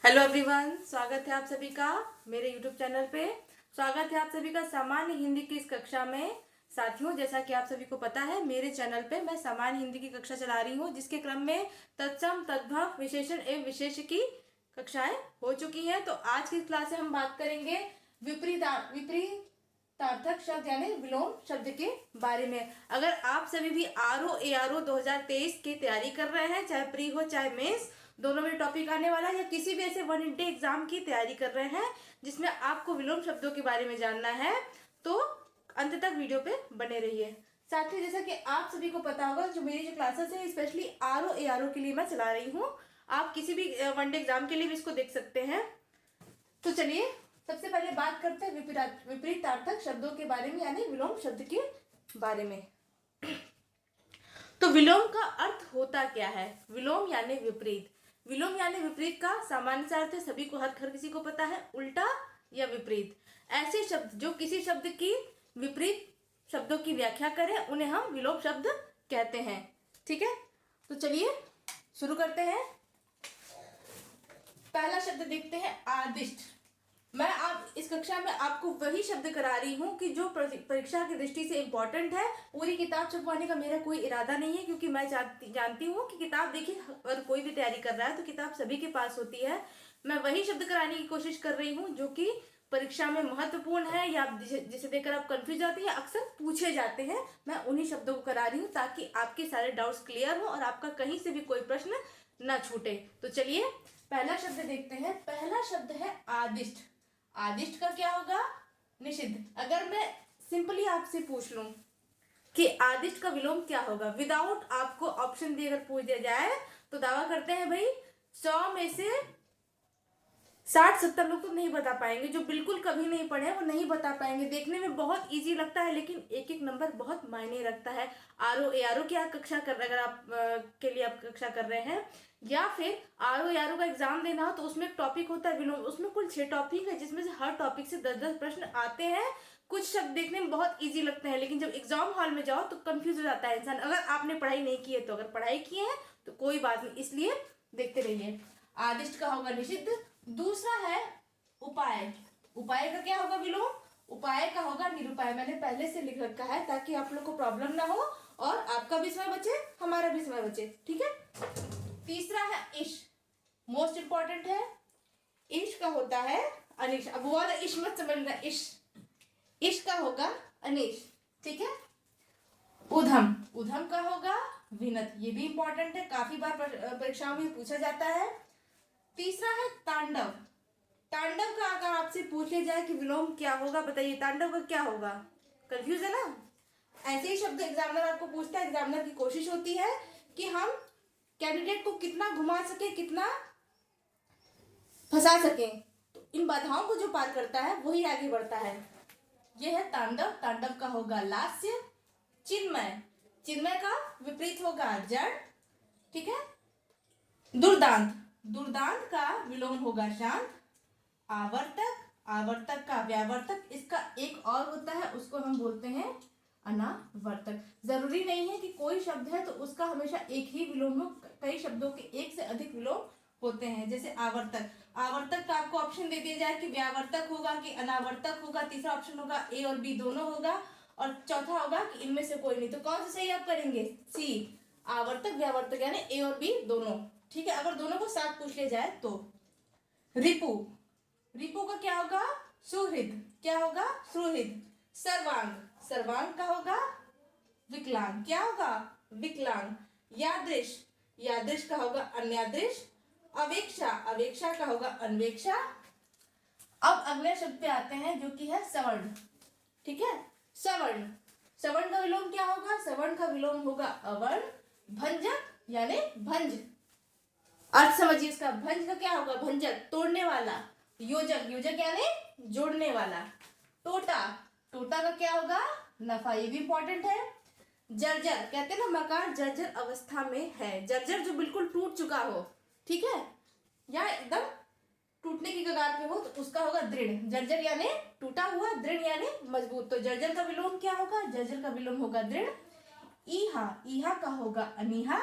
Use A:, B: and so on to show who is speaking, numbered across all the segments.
A: Hello everyone, स्वागत है आप सभी का मेरे यूट्यूब चैनल पे। स्वागत है आप सभी का सामान्य हिंदी की इस कक्षा में। साथियों, जैसा कि आप सभी को पता है, मेरे चैनल पे मैं सामान्य हिंदी की कक्षा चला रही हूँ, जिसके क्रम में तत्सम, तद्भव, विशेषण एवं विशेष की कक्षाएं हो चुकी हैं। तो आज की क्लास में हम बात करेंगे विपरीतार्थक शब्द यानी विलोम शब्द के बारे में। अगर आप सभी भी आरओ एआरओ 2023 की तैयारी कर रहे हैं, चाहे प्री हो चाहे मेंस, दोनों में टॉपिक आने वाला है, या किसी भी ऐसे वन इंटे एग्जाम की तैयारी कर रहे हैं जिसमें आपको विलोम शब्दों के बारे में जानना है, तो अंत तक वीडियो पे बने रहिए। साथ ही जैसा कि आप सभी को पता होगा, जो मेरी जो क्लासेस है स्पेशली आरओ एआरओ के लिए मैं चला रही हूँ। आप किसी भी वन डे एग्जाम के लिए भी इसको देख सकते हैं। तो चलिए सबसे पहले बात करते हैं विपरीतार्थक शब्दों के बारे में, यानी विलोम शब्द के बारे में। तो विलोम का अर्थ होता क्या है? विलोम यानी विपरीत। विलोम यानी विपरीत का सामान्य सा अर्थ है, सभी को, हर किसी को पता है, उल्टा या विपरीत। ऐसे शब्द जो किसी शब्द की विपरीत शब्दों की व्याख्या करें, उन्हें हम विलोम शब्द कहते हैं। ठीक है, तो चलिए शुरू करते हैं। पहला शब्द देखते हैं, आदिष्ट। मैं आप इस कक्षा में आपको वही शब्द करा रही हूँ कि जो परीक्षा की दृष्टि से इम्पोर्टेंट है। पूरी किताब छपवाने का मेरा कोई इरादा नहीं है, क्योंकि मैं जानती हूँ कि किताब, देखिए, अगर कोई भी तैयारी कर रहा है तो किताब सभी के पास होती है। मैं वही शब्द कराने की कोशिश कर रही हूँ जो कि परीक्षा में महत्वपूर्ण है, या जिसे देखकर आप कंफ्यूज जाते हैं, अक्सर पूछे जाते हैं। मैं उन्हीं शब्दों को करा रही हूँ ताकि आपके सारे डाउट्स क्लियर हो और आपका कहीं से भी कोई प्रश्न न छूटे। तो चलिए पहला शब्द देखते हैं। पहला शब्द है आदिष्ट। आदिष्ट का क्या होगा? निषिद्ध। अगर मैं सिंपली आपसे पूछ लूं कि आदिष्ट का विलोम क्या होगा, विदाउट आपको ऑप्शन देकर पूछ दिया जाए, तो दावा करते हैं भाई 100 में से 60-70 लोग तो नहीं बता पाएंगे। जो बिल्कुल कभी नहीं पढ़े वो नहीं बता पाएंगे। देखने में बहुत इजी लगता है, लेकिन एक एक नंबर बहुत मायने रखता है। आरओ एआरओ की आप कक्षा कर रहे, अगर आप के लिए आप कक्षा कर रहे हैं, या फिर आरओ एआरओ का एग्जाम देना हो, तो उसमें एक टॉपिक होता है विलोम। उसमें कुल 6 टॉपिक है, जिसमें से हर टॉपिक से 10-10 प्रश्न आते हैं। कुछ शब्द देखने में बहुत ईजी लगते हैं, लेकिन जब एग्जाम हॉल में जाओ तो कंफ्यूज हो जाता है इंसान। अगर आपने पढ़ाई नहीं की है तो, अगर पढ़ाई किए हैं तो कोई बात नहीं, इसलिए देखते रहिए। आदिष्ट का होगा निषिद्ध। दूसरा है उपाय। उपाय का क्या होगा विलोम? उपाय का होगा निरुपाय। मैंने पहले से लिख रखा है ताकि आप लोग को प्रॉब्लम ना हो और आपका भी समय बचे, हमारा भी समय बचे। ठीक है। तीसरा है इश। मोस्ट इंपॉर्टेंट है। इश का होता है अनिश। अब वो वाला इश मत समझना, इश। इश का होगा अनिश। ठीक है। उधम। उधम का होगा विनत। ये भी इंपॉर्टेंट है, काफी बार परीक्षाओं में पूछा जाता है। तीसरा है तांडव। तांडव का अगर आपसे पूछ लिया जाए कि विलोम क्या होगा, बताइए तांडव का क्या होगा? कंफ्यूज है ना? ऐसे ही शब्द एग्जामिनर आपको पूछता है। एग्जामिनर की कोशिश होती है कि हम कैंडिडेट को कितना घुमा सके, कितना फंसा सके। तो इन बाधाओं को जो पार करता है वही आगे बढ़ता है। यह है तांडव। तांडव का होगा लास्य। चिन्मय। चिन्मय का विपरीत होगा जड़। ठीक है। दुर्दांत। दुर्दांत का विलोम होगा शांत। आवर्तक। आवर्तक का व्यावर्तक, इसका एक और होता है, उसको हम बोलते हैं अनावर्तक। जरूरी नहीं है कि कोई शब्द है तो उसका हमेशा एक ही विलोम हो, कई शब्दों के एक से अधिक विलोम होते हैं। जैसे आवर्तक। आवर्तक का आपको ऑप्शन दे दिया जाए कि व्यावर्तक होगा कि अनावर्तक होगा, तीसरा ऑप्शन होगा ए और बी दोनों होगा, और चौथा होगा कि इनमें से कोई नहीं। तो कौन सा सही आप करेंगे? सी, आवर्तक व्यावर्तक, यानी ए और बी दोनों। ठीक है। अगर दोनों को साथ पूछ लिया जाए तो। रिपु। रिपु का क्या होगा? सुहृद। क्या होगा? सुहृद। सर्वांग। सर्वांग का होगा विकलांग। क्या होगा? विकलांग। यादृश। यादृश का होगा अन्यादृश। अवेक्षा। अवेक्षा का होगा अन्वेक्षा। अब अगले शब्द पे आते हैं, जो कि है सवर्ण। ठीक है। सवर्ण। सवर्ण का विलोम क्या होगा? सवर्ण का विलोम होगा अवर्ण। भंजक यानी भंज। अर्थ समझिए इसका। भंज का क्या होगा? भंजक, तोड़ने वाला। योजक। योजक यानी जोड़ने वाला। टोटा। टोटा का क्या होगा? नफा। ये भी इंपॉर्टेंट है। जर्जर। कहते हैं ना मकान जर्जर अवस्था में है। जर्जर जो बिल्कुल टूट चुका हो, ठीक है, या एकदम टूटने की कगार पे हो, तो उसका होगा दृढ़। जर्जर यानी टूटा हुआ, दृढ़ यानी मजबूत। तो जर्जर का विलोम क्या होगा? जर्जर का विलोम होगा दृढ़। ईहा। ईहा का होगा अनीहा।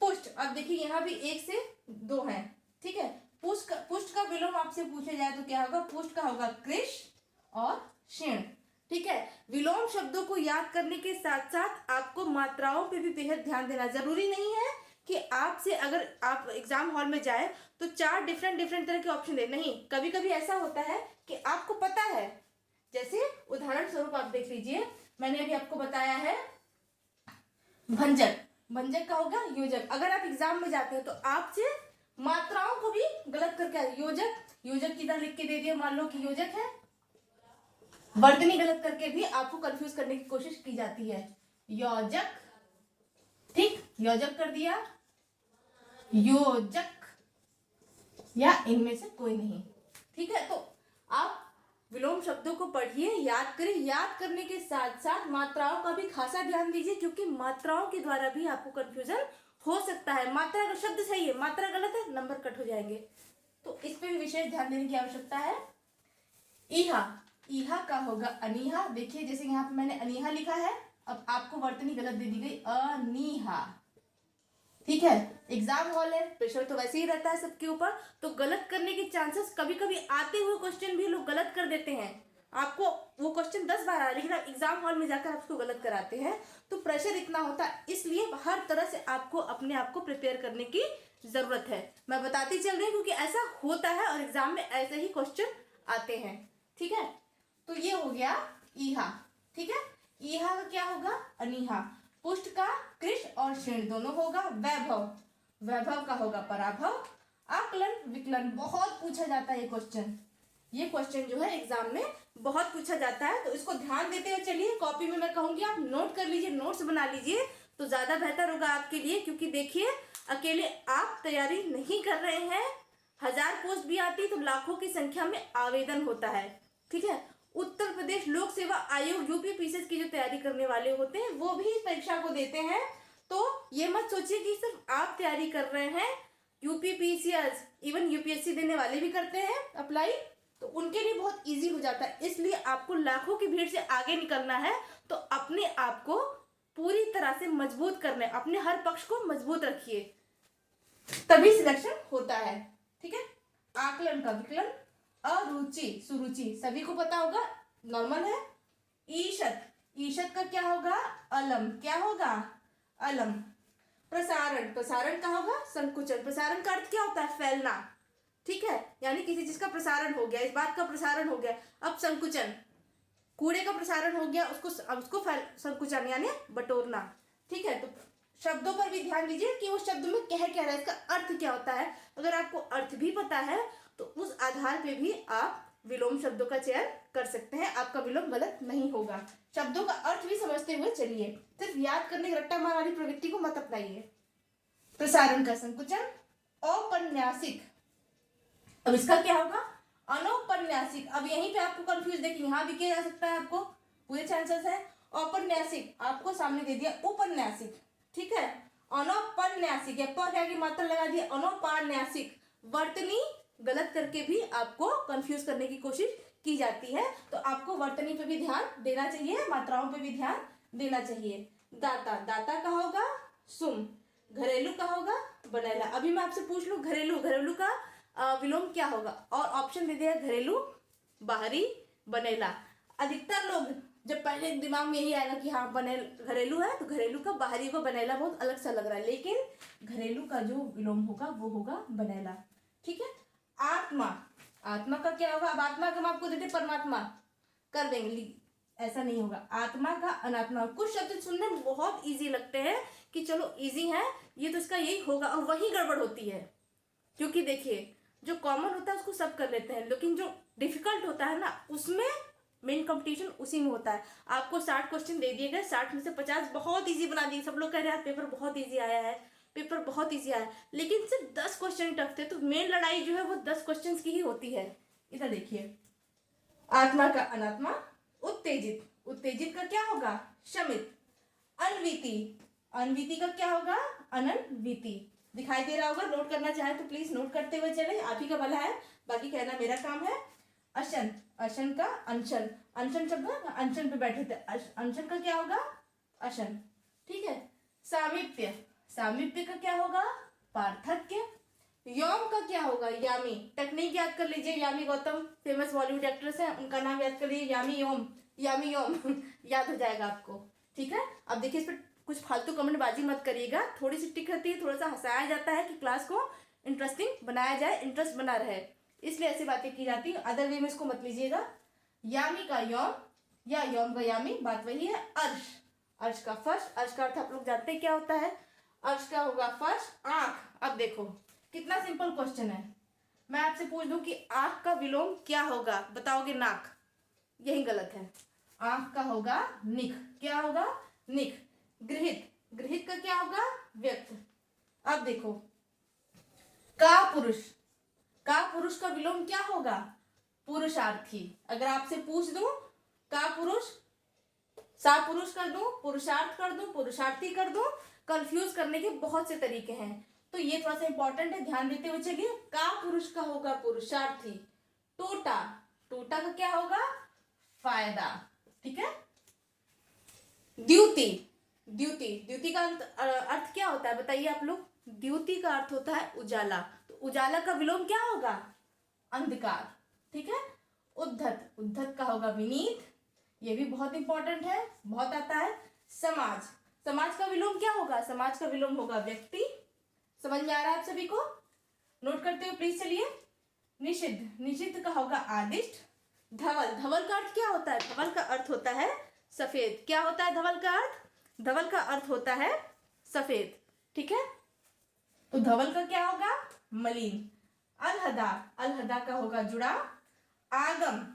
A: पुष्ट। अब देखिए यहाँ भी एक से दो हैं। ठीक है। पुष्ट का विलोम आपसे पूछे जाए तो क्या होगा? पुष्ट का होगा कृश और शीर्ण। ठीक है, विलोम शब्दों को याद करने के साथ साथ आपको मात्राओं पे भी बेहद ध्यान देना। जरूरी नहीं है कि आपसे अगर आप एग्जाम हॉल में जाए तो 4 डिफरेंट तरह के ऑप्शन दे, नहीं, कभी कभी ऐसा होता है कि आपको पता है, जैसे उदाहरण स्वरूप आप देख लीजिए, मैंने अभी आपको बताया है भंजक, भंजक का होगा योजक। अगर आप एग्जाम में जाते हैं तो आपसे मात्राओं को भी गलत करके योजक, योजक की तरह लिख के दे दिया, मान लो कि योजक है, वर्तनी गलत करके भी आपको कंफ्यूज करने की कोशिश की जाती है। योजक, ठीक, योजक कर दिया, योजक, या इनमें से कोई नहीं। ठीक है, तो आप विलोम शब्दों को पढ़िए, याद करिए, याद करने के साथ साथ मात्राओं का भी खासा ध्यान दीजिए, क्योंकि मात्राओं के द्वारा भी आपको कंफ्यूजन हो सकता है। मात्रा का शब्द सही है, मात्रा गलत है, नंबर कट हो जाएंगे, तो इस पे भी विशेष ध्यान देने की आवश्यकता है। ईहा, ईहा का होगा अनीहा। देखिए जैसे यहाँ पे मैंने अनीहा लिखा है, अब आपको वर्तनी गलत दे दी गई, अनीहा। ठीक है, एग्जाम हॉल है, प्रेशर तो वैसे ही रहता है सबके ऊपर, तो गलत करने के चांसेस कभी कभी आते हुए क्वेश्चन भी लोग गलत कर देते हैं। आपको वो क्वेश्चन 10 बार आया, लेकिन आप एग्जाम हॉल में जाकर आप उसको गलत कराते हैं, तो प्रेशर इतना होता है। इसलिए हर तरह से आपको अपने आप को प्रिपेयर करने की जरूरत है। मैं बताती चल रही हूँ क्योंकि ऐसा होता है और एग्जाम में ऐसे ही क्वेश्चन आते हैं। ठीक है, तो ये हो गया ईहा। ठीक है, ईहा का क्या होगा? अनीहा। पुष्ट का कृश और शीर्ण दोनों होगा। वैभव, वैभव का होगा पराभव। आकलन विकलन, बहुत पूछा जाता है ये क्वेश्चन। ये क्वेश्चन जो है एग्जाम में बहुत पूछा जाता है, तो इसको ध्यान देते हुए चलिए। कॉपी में मैं कहूंगी आप नोट कर लीजिए, नोट्स बना लीजिए, तो ज्यादा बेहतर होगा आपके लिए। क्योंकि देखिए, अकेले आप तैयारी नहीं कर रहे हैं, 1000 पोस्ट भी आती तो लाखों की संख्या में आवेदन होता है। ठीक है, उत्तर प्रदेश लोक सेवा आयोग यूपीपीसीएस की जो तैयारी करने वाले होते हैं वो भी इस परीक्षा को देते हैं। तो ये मत सोचिए कि सिर्फ आप तैयारी कर रहे हैं, यूपीपीसीएस इवन यूपीएससी देने वाले भी करते हैं अप्लाई, तो उनके लिए बहुत इजी हो जाता है। इसलिए आपको लाखों की भीड़ से आगे निकलना है, तो अपने आप को पूरी तरह से मजबूत करना है, अपने हर पक्ष को मजबूत रखिए, तभी सिलेक्शन होता है। ठीक है, आकलन का विकलन, अरुचि सुरुचि सभी को पता होगा, नॉर्मल है। ईशत, ईशत का क्या होगा? अलम, क्या होगा? अलम। प्रसारण, प्रसारण का होगा संकुचन। प्रसारण का अर्थ क्या होता है? फैलना। ठीक है, यानी किसी चीज का प्रसारण हो गया, इस बात का प्रसारण हो गया। अब संकुचन, कूड़े का प्रसारण हो गया, उसको संकुचन यानी बटोरना। ठीक है, तो शब्दों पर भी ध्यान दीजिए कि उस शब्द में कह क्या रहा है, इसका अर्थ क्या होता है। अगर आपको अर्थ भी पता है तो उस आधार पे भी आप विलोम शब्दों का चयन कर सकते हैं, आपका विलोम गलत नहीं होगा। शब्दों का अर्थ भी समझते हुए चलिए, सिर्फ याद करने की रट्टा मार वाली प्रवृत्ति को मत अपनाइए। प्रसारण का संकुचन। औपन्यासिक, अब इसका क्या होगा? अनौपन्यासिक। अब यहीं पे आपको कंफ्यूज, देखिए यहाँ भी किया जा सकता है, आपको पूरे चांसेस है। औपन्यासिक आपको सामने दे दिया उपन्यासिक। ठीक है, अनौपन्यासिक या प क्या की मात्रा लगा दिया, अनौपन्यासिक। वर्तनी गलत करके भी आपको कंफ्यूज करने की कोशिश की जाती है, तो आपको वर्तनी पे भी ध्यान देना चाहिए, मात्राओं पे भी ध्यान देना चाहिए। दाता, दाता का होगा सुम। घरेलू का होगा बनैला। अभी मैं आपसे पूछ लूं घरेलू, घरेलू का विलोम क्या होगा, और ऑप्शन दे दिया घरेलू, बाहरी, बनैला। अधिकतर लोग जब पहले दिमाग में यही आएगा कि हाँ घरेलू है तो घरेलू का बाहरी को बनैला बहुत अलग सा लग रहा है, लेकिन घरेलू का जो विलोम होगा वो होगा बनैला। ठीक है, आत्मा, आत्मा का क्या होगा? अब आत्मा का हम आपको देते परमात्मा कर देंगे, ऐसा नहीं होगा। आत्मा का अनात्मा। कुछ शब्द सुनने में बहुत इजी लगते हैं कि चलो इजी है ये, तो इसका यही होगा, और वही गड़बड़ होती है। क्योंकि देखिए, जो कॉमन होता है उसको सब कर लेते हैं, लेकिन जो डिफिकल्ट होता है ना, उसमें मेन कंपटीशन उसी में होता है। आपको 60 क्वेश्चन दे दिए गए, 60 में से 50 बहुत इजी बना दिए, सब लोग कह रहे हैं पेपर बहुत इजी आया है, पेपर बहुत इजी आया है, लेकिन सिर्फ 10 क्वेश्चन टफ थे। तो मेन लड़ाई जो है वो 10 क्वेश्चन की ही होती है। इधर देखिए, आत्मा का अनात्मा। उत्तेजित, उत्तेजित का क्या होगा? शमित। अनवीति, अनवीति का क्या होगा? अनन्वीति। दिखाई दे रहा होगा, नोट करना चाहे तो प्लीज नोट करते हुए चले, आप ही का भला है, बाकी कहना मेरा काम है। अशन, अशन का अनशन, अनशन शब्द अनशन पे बैठे थे, अनशन का क्या होगा? अशन। ठीक है, सामीप्य, सामीप्य का क्या होगा? पार्थक्य। यौम का क्या होगा? यामी। टेक्निक याद कर लीजिए, यामी गौतम फेमस बॉलीवुड एक्ट्रेस है, उनका नाम याद कर लीजिए, यामी यौम, यामी यौम याद हो जाएगा आपको। ठीक है, अब देखिए इस पर कुछ फालतू कमेंटबाजी मत करिएगा, थोड़ी सी टिक रहती है, थोड़ा सा हंसाया जाता है कि क्लास को इंटरेस्टिंग बनाया जाए, इंटरेस्ट बना रहे, इसलिए ऐसी बातें की जाती है, अदर वे में इसको मत लीजिएगा। यामी का यौम या यौम का यामी, बात वही है। अर्श, अर्श का फर्श, अर्श का अर्थ आप लोग जानते हैं क्या होता है, अर्श का होगा फर्श। आंख, अब देखो कितना सिंपल क्वेश्चन है, मैं आपसे पूछ दूं कि आंख का विलोम क्या होगा, बताओगे नाक, यही गलत है, आंख का होगा निख, क्या होगा? निख। गृहित, गृहित का क्या होगा? व्यक्त। अब देखो का पुरुष, का पुरुष का विलोम क्या होगा? पुरुषार्थी। अगर आपसे पूछ दूं का पुरुष, सा पुरुष कर दूं, पुरुषार्थ कर दूं, पुरुषार्थी कर दूं, कंफ्यूज करने के बहुत से तरीके हैं, तो ये थोड़ा सा इंपॉर्टेंट है, ध्यान देते हुए चलिए। का पुरुष का होगा पुरुषार्थी। टोटा, टोटा का क्या होगा? फायदा। ठीक है। द्युति, द्युति, द्युति का अर्थ क्या होता है बताइए आप लोग? द्युति का अर्थ होता है उजाला, तो उजाला का विलोम क्या होगा? अंधकार। ठीक है। उद्धत, उद्धत का होगा विनीत, ये भी बहुत इंपॉर्टेंट है, बहुत आता है। समाज, समाज का विलोम क्या होगा? समाज का विलोम होगा व्यक्ति। समझ में आ रहा है आप सभी को? नोट करते हुए प्लीज चलिए। निषिद्ध, निषिद्ध का होगा आदिष्ट। धवल, धवल का अर्थ क्या होता है? धवल का अर्थ होता है सफेद। क्या होता है धवल का अर्थ? धवल का अर्थ होता है सफेद। ठीक है, तो धवल का क्या होगा? मलिन। अलहदा, अलहदा का होगा जुड़ा। आगम,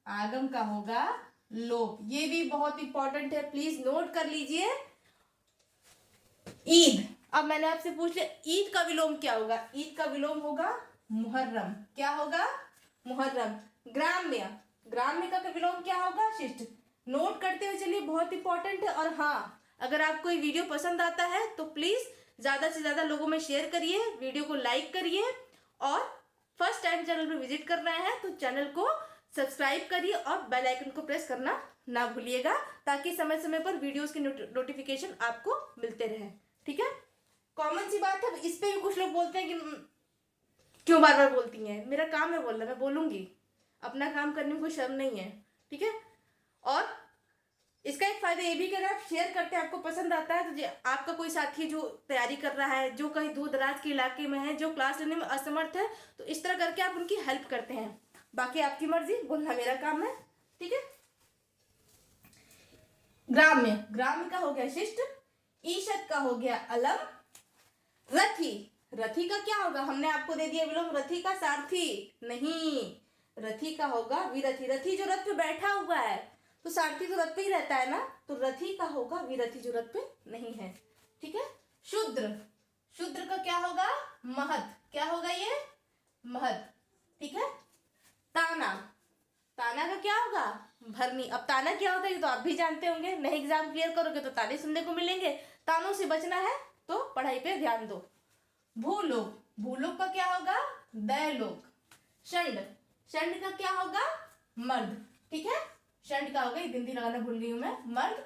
A: आगम का होगा लोभ, ये भी बहुत इंपॉर्टेंट है, प्लीज नोट कर लीजिए। ईद, अब मैंने आपसे पूछ लिया ईद का विलोम क्या होगा? ईद का विलोम होगा मुहर्रम। क्या होगा? मुहर्रम। ग्राम्य, ग्राम्य का विलोम क्या होगा? शिष्ट। नोट करते हुए चलिए, बहुत इंपॉर्टेंट है। और हाँ, अगर आपको ये वीडियो पसंद आता है तो प्लीज ज्यादा से ज्यादा लोगों में शेयर करिए, वीडियो को लाइक करिए, और फर्स्ट टाइम चैनल पर विजिट कर रहे हैं तो चैनल को सब्सक्राइब करिए और बेल आइकन को प्रेस करना ना भूलिएगा, ताकि समय समय पर वीडियोस की नोटिफिकेशन आपको मिलते रहे। ठीक है, कॉमन सी बात है। इस पे भी कुछ लोग बोलते हैं कि क्यों बार बार बोलती हैं, मेरा काम है बोलना, मैं बोलूंगी, अपना काम करने में कोई शर्म नहीं है। ठीक है, और इसका एक फायदा ये भी कि अगर आप शेयर करते हैं, आपको पसंद आता है, तो आपका कोई साथी जो तैयारी कर रहा है, जो कहीं दूर दराज के इलाके में है, जो क्लास लेने में असमर्थ है, तो इस तरह करके आप उनकी हेल्प करते हैं। बाकी आपकी मर्जी, बोलना मेरा काम है। ठीक है। ग्राम्य, ग्राम्य का हो गया शिष्ट। ईशत का हो गया अलम। रथी, रथी का क्या होगा? हमने आपको दे दिया विलोम, रथी का सारथी नहीं, रथी का होगा विरथी। रथी जो रथ पे बैठा हुआ है, तो सारथी तो रथ पे ही रहता है ना, तो रथी का होगा विरथी जो रथ पे नहीं है। ठीक है। शूद्र, शूद्र का क्या होगा? महत। क्या होगा ये? महत। ठीक है। ताना, ताना का क्या होगा? भरनी। अब ताना क्या होता है ये तो आप भी जानते होंगे, नहीं एग्जाम क्लियर करोगे तो ताने सुनने को मिलेंगे, तानों से बचना है तो पढ़ाई पे ध्यान दो। भूलोक, भूलोक का क्या होगा? दैलोक। षंड, षंड का क्या होगा? मर्द। ठीक है, षंड का होगा, हिंदी लगाना भूल गई हूं मैं, मर्द।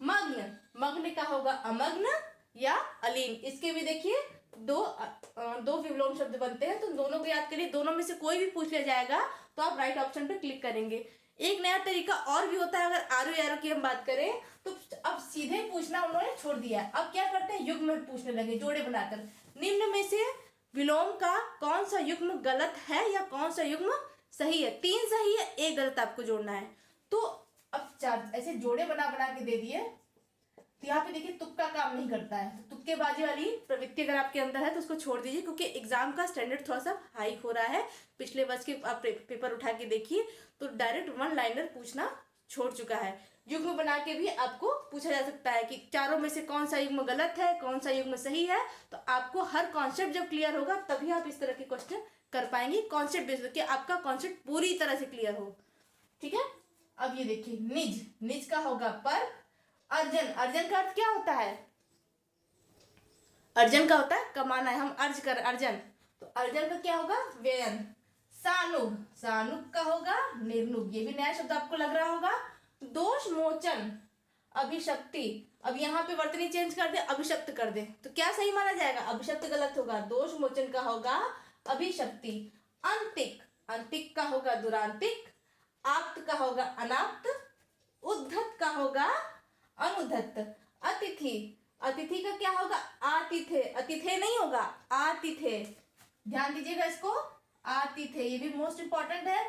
A: मग्न, मग्न का होगा अमग्न या अलीन। इसके भी देखिए दो विलोम शब्द बनते हैं, तो दोनों को याद करिए, दोनों में से कोई भी पूछ लिया जाएगा तो आप राइट ऑप्शन पे क्लिक करेंगे। एक नया तरीका और भी होता है, अगर आरो एरो की हम बात करें तो अब सीधे पूछना उन्होंने छोड़ दिया है, अब क्या करते हैं युग्म में पूछने लगे, जोड़े बनाकर। निम्न में से विलोम का कौन सा युग्म गलत है या कौन सा युग्म सही है? 3 सही है, 1 गलत आपको जोड़ना है। तो अब 4 ऐसे जोड़े बना बना के दे दिए, तो यहाँ पे देखिए तुक्का काम नहीं करता है, तो तुक्केबाजी वाली प्रवृत्ति अगर आपके अंदर है तो उसको छोड़ दीजिए, क्योंकि एग्जाम का स्टैंडर्ड थोड़ा सा हाई हो रहा है। पिछले वर्ष के आप पेपर उठा के देखिए तो डायरेक्ट 1 लाइनर पूछना छोड़ चुका है। युग्म बना के भी आपको पूछा जा सकता है कि चारों में से कौन सा युग्म गलत है, कौन सा युग्म सही है, तो आपको हर कॉन्सेप्ट जब क्लियर होगा तभी आप इस तरह के क्वेश्चन कर पाएंगे, कॉन्सेप्ट बेस्ड, कि आपका कॉन्सेप्ट पूरी तरह से क्लियर हो। ठीक है। अब ये देखिए निज, निज का होगा पर। अर्जन, अर्जन का अर्थ क्या होता है? अर्जन का होता है कमाना है, हम अर्ज कर अर्जन, तो अर्जन का क्या होगा? व्ययन। सानुग, सानुग का होगा निर्नुग, ये भी नया शब्द आपको लग रहा होगा। दोष मोचन, अभिशक्ति, अब यहाँ पे वर्तनी चेंज कर दे, अभिशप्त कर दे, तो क्या सही माना जाएगा? अभिशप्त गलत होगा, दोष मोचन का होगा अभिशप्ति। अंतिक, अंतिक का होगा दुरांतिक, आप्त का होगा अनाप्त, उद्धत का होगा अनुद्धत। अतिथि, अतिथि का क्या होगा? आतिथे, अतिथे नहीं होगा, आतिथे। ध्यान दीजिएगा इसको, आतिथे, ये भी मोस्ट इंपॉर्टेंट है,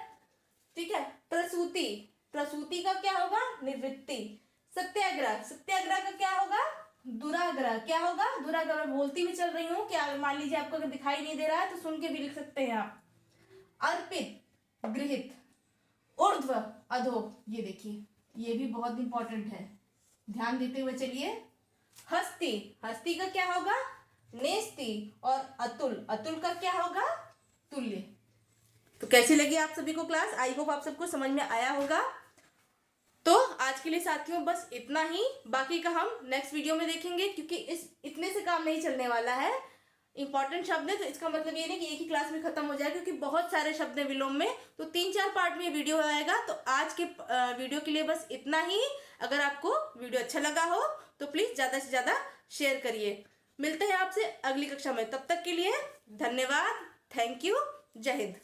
A: ठीक है। प्रसूति, प्रसूति का क्या होगा? निवृत्ति। सत्याग्रह, सत्याग्रह का क्या होगा? दुराग्रह। क्या होगा? दुराग्रह। बोलती भी चल रही हूँ, क्या मान लीजिए आपको अगर दिखाई नहीं दे रहा है तो सुन के भी लिख सकते हैं आप। अर्पित, गृहित। ऊर्ध्व, अधो, ये देखिए ये भी बहुत इंपॉर्टेंट है, ध्यान देते हुए चलिए। हस्ती, हस्ती का क्या होगा? नेस्ती। और अतुल, अतुल का क्या होगा? तुल्य। तो कैसी लगी आप सभी को क्लास? आई होप आप सबको समझ में आया होगा। तो आज के लिए साथियों बस इतना ही, बाकी का हम नेक्स्ट वीडियो में देखेंगे, क्योंकि इस इतने से काम नहीं चलने वाला है। इंपॉर्टेंट शब्द है तो इसका मतलब ये नहीं कि एक ही क्लास में खत्म हो जाए, क्योंकि बहुत सारे शब्द हैं विलोम में, तो 3-4 पार्ट में वीडियो आएगा। तो आज के वीडियो के लिए बस इतना ही। अगर आपको वीडियो अच्छा लगा हो तो प्लीज़ ज़्यादा से ज़्यादा शेयर करिए। मिलते हैं आपसे अगली कक्षा में, तब तक के लिए धन्यवाद, थैंक यू, जय हिंद।